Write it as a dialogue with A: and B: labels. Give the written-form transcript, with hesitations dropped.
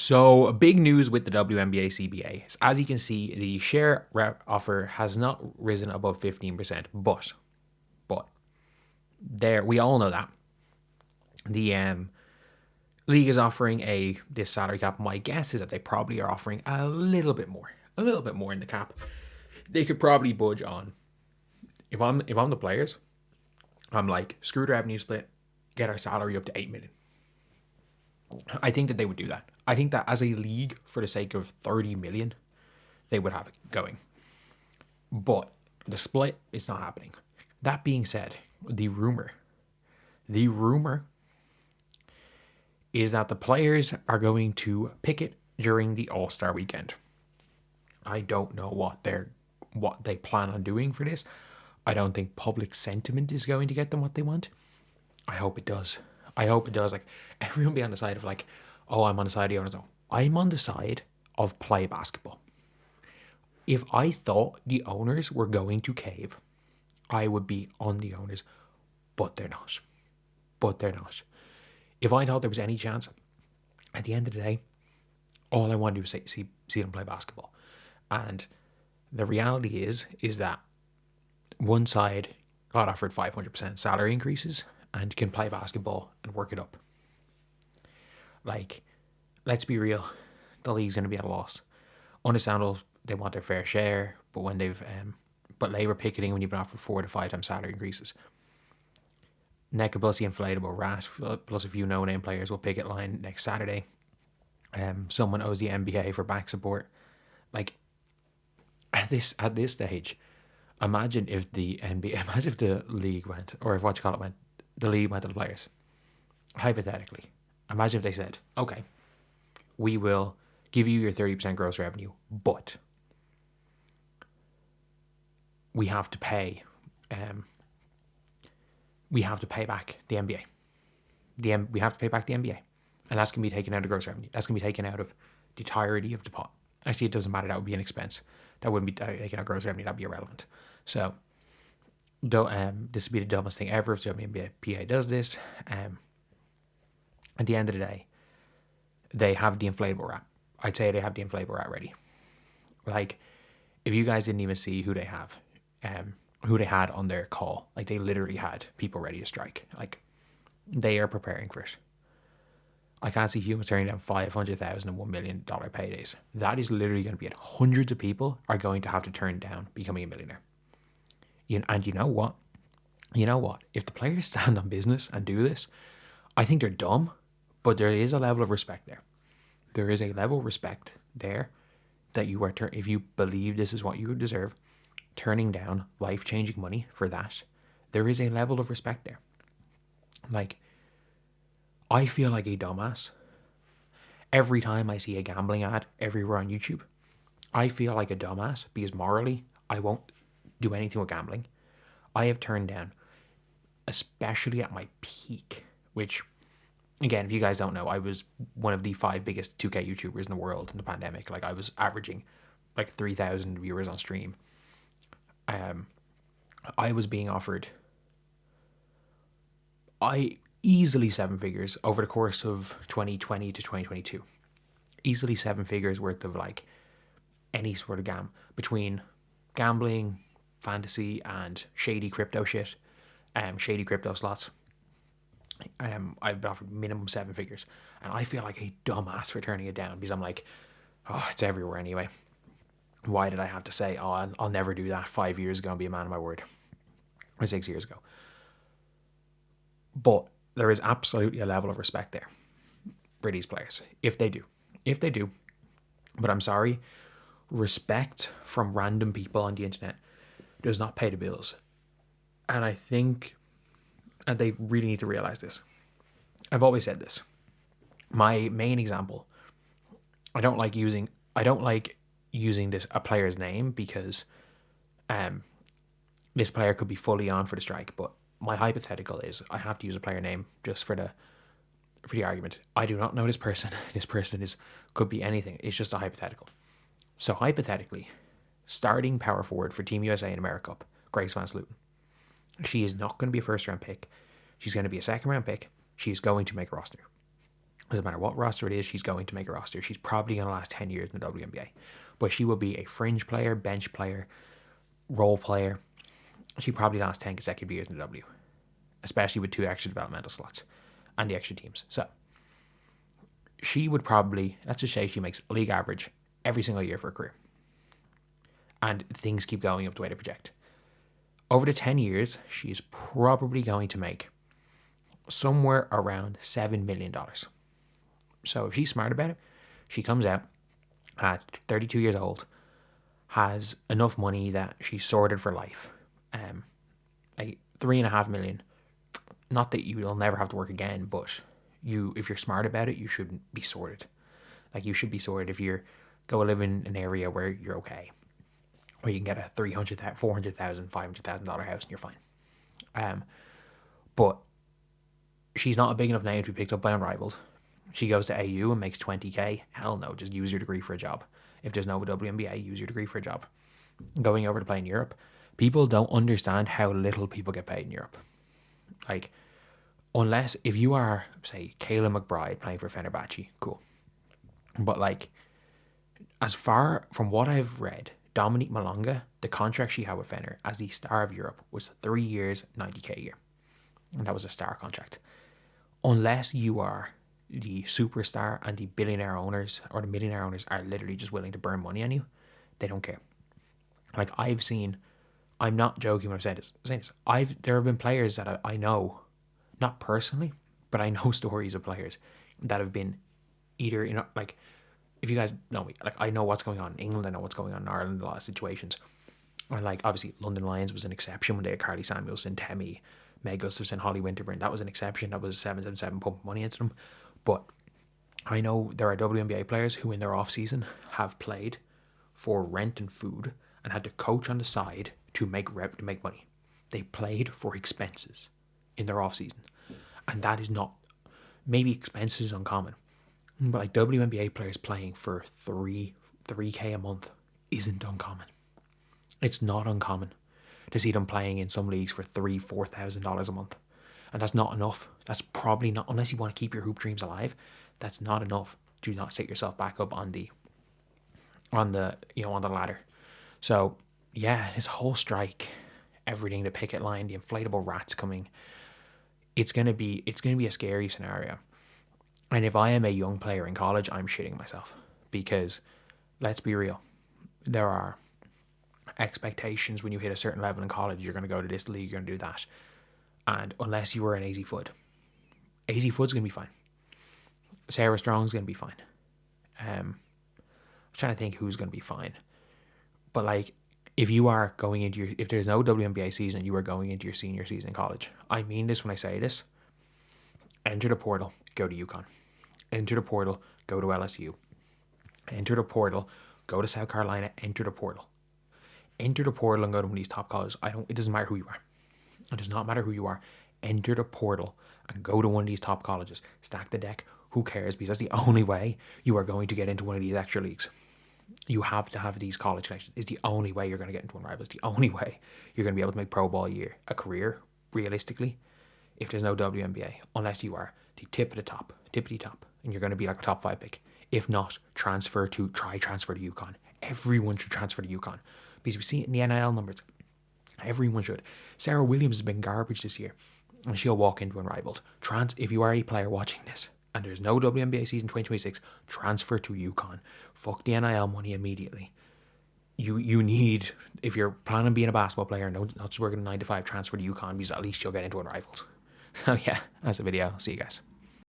A: So, big news with the WNBA CBA is, as you can see, the share offer has not risen above 15%, but there, we all know that the league is offering this salary cap. My guess is that they probably are offering a little bit more in the cap. They could probably budge on. If I'm the players, I'm like, screw the revenue split, get our salary up to 8 million. I think that they would do that. I think that as a league, for the sake of 30 million, they would have it going. But the split is not happening. That being said, the rumor is that the players are going to picket during the All-Star weekend. I don't know what they plan on doing for this. I don't think public sentiment is going to get them what they want. I hope it does. Like, everyone be on the side of like, oh, I'm on the side of the owners. No, I'm on the side of play basketball. If I thought the owners were going to cave, I would be on the owners, but they're not. If I thought there was any chance, at the end of the day, all I want to do is see them play basketball. And the reality is that one side got offered 500% salary increases and can play basketball and work it up. Like, let's be real, the league's going to be at a loss. Understandable, they want their fair share, but when but Labour picketing when you've been offered 4 to 5 times salary increases. NECA plus the inflatable rat plus a few no-name players will picket line next Saturday. Someone owes the NBA for back support. Like, at this stage, imagine if the league went, or if the league went to the players. Hypothetically, imagine if they said, okay, we will give you your 30% gross revenue, but we have to pay back the NBA. We have to pay back the NBA. And that's going to be taken out of gross revenue. That's going to be taken out of the entirety of the pot. Actually, it doesn't matter. That would be an expense. That wouldn't be taken out of gross revenue. That would be irrelevant. So, this would be the dumbest thing ever if the WNBPA does this. At the end of the day, they have the inflatable rat. I'd say they have the inflatable rat ready. Like, if you guys didn't even see who they have, who they had on their call, like, they literally had people ready to strike. Like, they are preparing for it. I can't see humans turning down $500,000 and $1 million paydays. That is literally going to be it. Hundreds of people are going to have to turn down becoming a millionaire. And you know what? If the players stand on business and do this, I think they're dumb, but there is a level of respect there. There is a level of respect there that you are, if you believe this is what you deserve, turning down life-changing money for that, there is a level of respect there. Like, I feel like a dumbass every time I see a gambling ad everywhere on YouTube. I feel like a dumbass because morally, I won't do anything with gambling. I have turned down, especially at my peak, which, again, if you guys don't know, I was one of the 5 biggest 2K YouTubers in the world in the pandemic. Like, I was averaging like 3,000 viewers on stream. I was being offered easily 7 figures over the course of 2020 to 2022. Easily 7 figures worth of, like, any sort of between gambling, fantasy, and shady crypto shit, shady crypto slots. I've been offered minimum 7 figures, and I feel like a dumbass for turning it down because I'm like, oh, it's everywhere anyway. Why did I have to say, oh, I'll never do that 5 years ago and be a man of my word, or 6 years ago? But there is absolutely a level of respect there for these players if they do. But I'm sorry, respect from random people on the internet does not pay the bills. And I think they really need to realize this. I've always said this. My main example, I don't like using a player's name because this player could be fully on for the strike, but my hypothetical is I have to use a player name just for the argument. I do not know this person. This person could be anything. It's just a hypothetical. So hypothetically, starting power forward for Team USA in America Cup, Grace Van Sluten. She is not going to be a first round pick. She's going to be a second round pick. She's going to make a roster. Doesn't matter what roster it is, she's going to make a roster. She's probably going to last 10 years in the WNBA. But she will be a fringe player, bench player, role player. She probably lasts 10 consecutive years in the W, especially with 2 extra developmental slots and the extra teams. So she would probably, let's just say she makes league average every single year for her career. And things keep going up the way they project. Over the 10 years, she's probably going to make somewhere around $7 million. So if she's smart about it, she comes out at 32 years old, has enough money that she's sorted for life. Like $3.5 million. Not that you will never have to work again, but if you're smart about it, you shouldn't be sorted. Like you should be sorted if you're go live in an area where you're okay, where you can get a $300,000, $400,000, $500,000 house and you're fine. But she's not a big enough name to be picked up by unrivaled. She goes to AU and makes 20k. Hell no, just use your degree for a job. If there's no WNBA, use your degree for a job. Going over to play in Europe, people don't understand how little people get paid in Europe. Like, unless if you are, say, Kayla McBride playing for Fenerbahce, cool. But like, as far from what I've read, Dominique Malonga, the contract she had with Fener as the star of Europe was 3 years, 90k a year. And that was a star contract. Unless you are the superstar and the billionaire owners or the millionaire owners are literally just willing to burn money on you, they don't care. Like I've seen, I'm not joking when I'm saying this. There have been players that I know, not personally, but I know stories of players that have been either, you know, like if you guys know me, like I know what's going on in England, I know what's going on in Ireland, a lot of situations. And like obviously London Lions was an exception when they had Carly Samuelson, Temi, Meg Gustafson, Holly Winterburn. That was an exception. That was 777 pumping money into them. But I know there are WNBA players who in their off season have played for rent and food and had to coach on the side to make money. They played for expenses in their off season. And that is not, maybe expenses is uncommon. But like WNBA players playing for 3k a month isn't uncommon. It's not uncommon to see them playing in some leagues for $4,000 a month. And that's not enough. That's probably not, unless you want to keep your hoop dreams alive, that's not enough to not set yourself back up on the ladder. So yeah, this whole strike, everything, the picket line, the inflatable rats coming, it's gonna be a scary scenario. And if I am a young player in college, I'm shitting myself. Because let's be real, there are expectations when you hit a certain level in college, you're going to go to this league, you're going to do that. And unless you were an AZ Foot, AZ Foot's going to be fine. Sarah Strong's going to be fine. I'm trying to think who's going to be fine. But like, if you are going into if there's no WNBA season, you are going into your senior season in college. I mean this when I say this. Enter the portal, go to UConn. Enter the portal, go to LSU. Enter the portal, go to South Carolina, enter the portal. Enter the portal and go to one of these top colleges. It doesn't matter who you are. It does not matter who you are. Enter the portal and go to one of these top colleges. Stack the deck. Who cares? Because that's the only way you are going to get into one of these extra leagues. You have to have these college connections. It's the only way you're going to get into one rival. It's the only way you're going to be able to make pro ball a career, realistically, if there's no WNBA. Unless you are the tippity top. And you're going to be like a top 5 pick. If not, transfer to UConn. Everyone should transfer to UConn. Because we see it in the NIL numbers. Everyone should. Sarah Williams has been garbage this year. And she'll walk into Unrivaled. If you are a player watching this and there's no WNBA season 2026, transfer to UConn. Fuck the NIL money immediately. You need, if you're planning on being a basketball player and not just working a 9 to 5, transfer to UConn because at least you'll get into Unrivaled. So yeah, that's the video. See you guys.